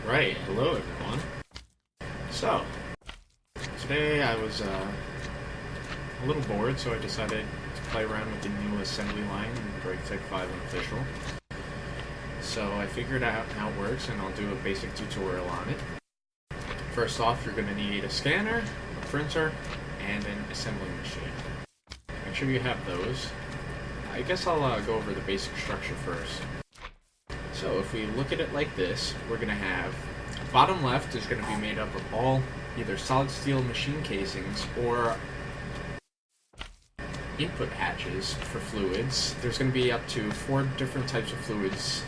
Alright, hello everyone. So, today I was a little bored, so I decided to play around with the new assembly line in Gregtech 5 Unofficial. So I figured out how it works, and I'll do a basic tutorial on it. First off, you're going to need a scanner, a printer, and an assembly machine. Make sure you have those. I guess I'll go over the basic structure first. So if we look at it like this, we're going to have, bottom left is going to be made up of all either solid steel machine casings or input hatches for fluids. There's going to be up to 4 different types of fluids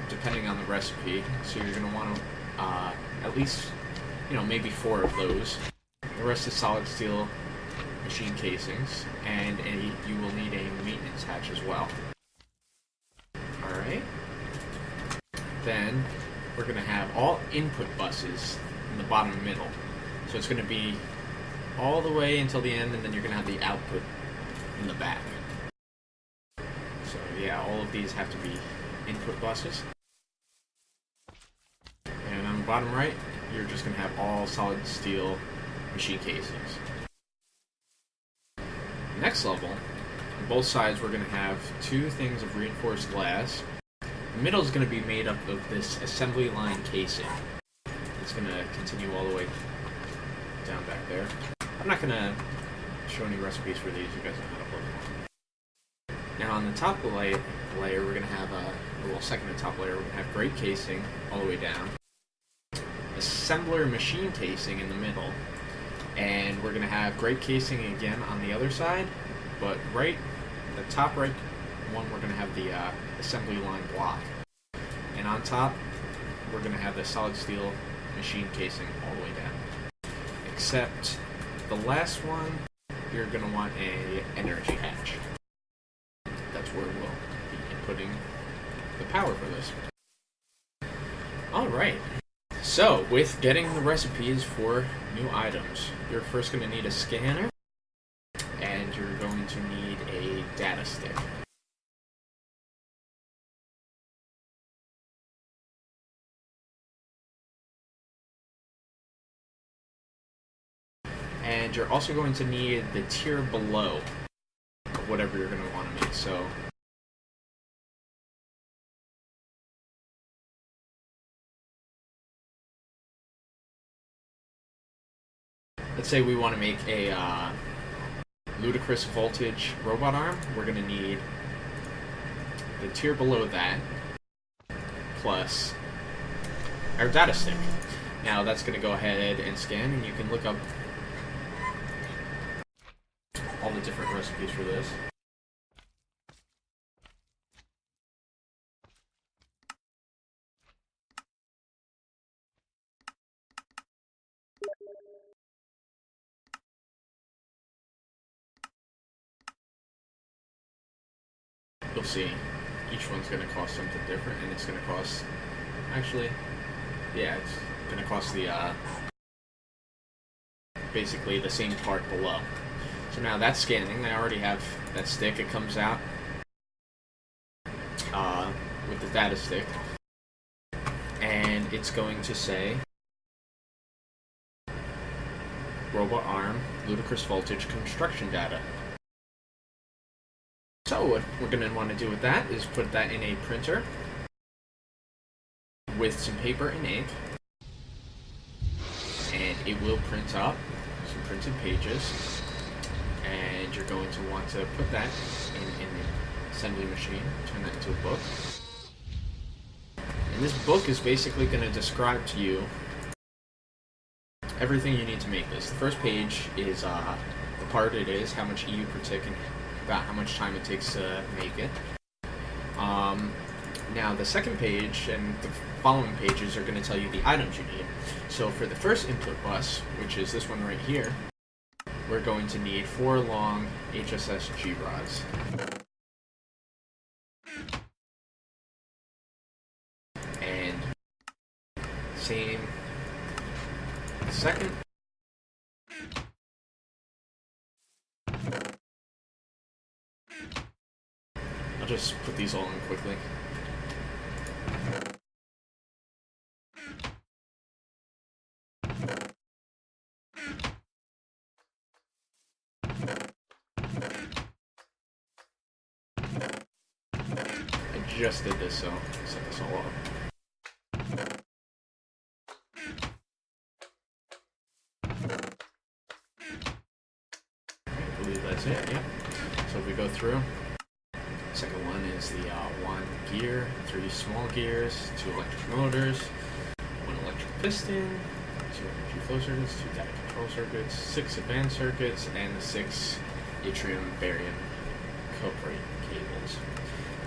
depending on the recipe, so you're going to want to at least, maybe 4 of those. The rest is solid steel machine casings, and you will need a maintenance hatch as well. Alright. Then we're going to have all input buses in the bottom middle. So it's going to be all the way until the end, and then you're going to have the output in the back. So yeah, all of these have to be input buses. And on the bottom right, you're just going to have all solid steel machine casings. Next level, on both sides we're going to have 2 things of reinforced glass. The middle is going to be made up of this assembly line casing. It's going to continue all the way down back there. I'm not going to show any recipes for these, you guys know how to put them. Now on the top layer we're going to have second to top layer, we're going to have grate casing all the way down. Assembler machine casing in the middle. And we're going to have grate casing again on the other side, but the top right one, we're going to have the assembly line block. And on top, we're going to have the solid steel machine casing all the way down. Except the last one, you're going to want a energy hatch. That's where we'll be inputting the power for this. Alright. So, with getting the recipes for new items, you're first going to need a scanner, and you're going to need a data stick. And you're also going to need the tier below of whatever you're going to want to make. So, let's say we want to make a ludicrous voltage robot arm. We're going to need the tier below that plus our data stick. Now that's going to go ahead and scan, and you can look up all the different recipes for this. You'll see each one's going to cost something different, and it's going to cost, actually, yeah, it's going to cost the, basically the same part below. So now that's scanning. I already have that stick. It comes out with the data stick, and it's going to say robot arm, ludicrous voltage, construction data. So what we're going to want to do with that is put that in a printer with some paper and ink, and it will print out some printed pages, and you're going to want to put that in an assembly machine, turn that into a book. And this book is basically going to describe to you everything you need to make this. The first page is the part it is, how much EU per tick, and about how much time it takes to make it. Now the second page and the following pages are going to tell you the items you need. So for the first input bus, which is this one right here, we're going to need 4 long HSS G-rods. And same second. I'll just put these all in quickly. just did this, so set this all up. I believe that's it, yeah. So if we go through, second one is the 1 gear, 3 small gears, 2 electric motors, 1 electric piston, 2 energy flow circuits, 2 data control circuits, 6 advanced circuits, and 6 yttrium barium coprate cables.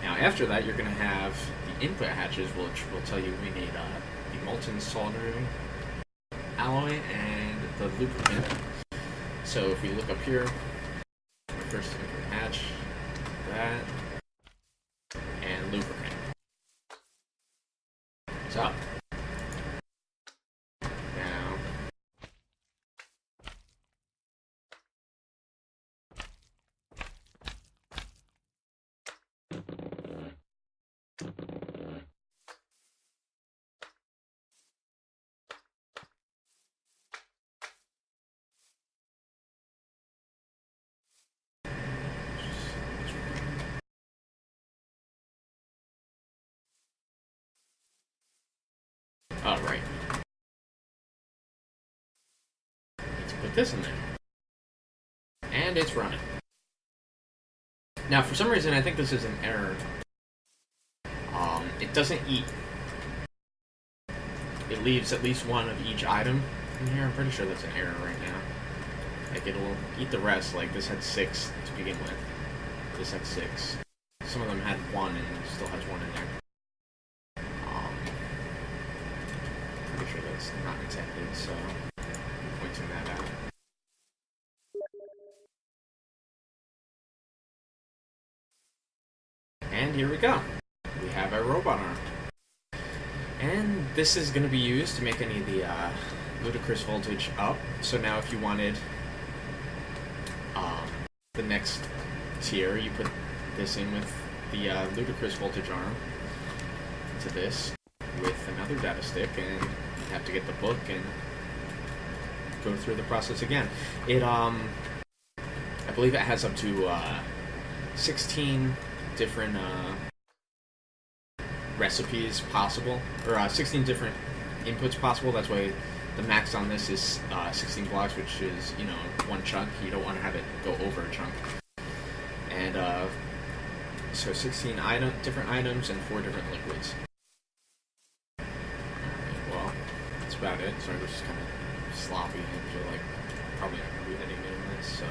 Now after that, you're going to have the input hatches, which will tell you we need the molten soldering alloy and the lubricant. So if we look up here, first input hatch, that, and lubricant. It's up. Now, oh, right. Let's put this in there. And it's running. Now, for some reason, I think this is an error. It doesn't eat. It leaves at least one of each item in here. I'm pretty sure that's an error right now. Like, it'll eat the rest. Like, this had 6 to begin with. This had 6. Some of them had 1 and it still has 1 in there. Pretty sure that's not intended, so I'm pointing that out. And here we go. We have our robot arm. And this is going to be used to make any of the ludicrous voltage up. So now if you wanted the next tier, you put this in with the ludicrous voltage arm to this with another data stick, and you have to get the book and go through the process again. It I believe it has up to 16 different recipes possible, or 16 different inputs possible. That's why the max on this is 16 blocks, which is, you know, 1 chunk. You don't want to have it go over a chunk. And so 16 different items and 4 different liquids. Alright, well, that's about it. Sorry, this is kind of sloppy. I feel like probably not going to be editing in this, so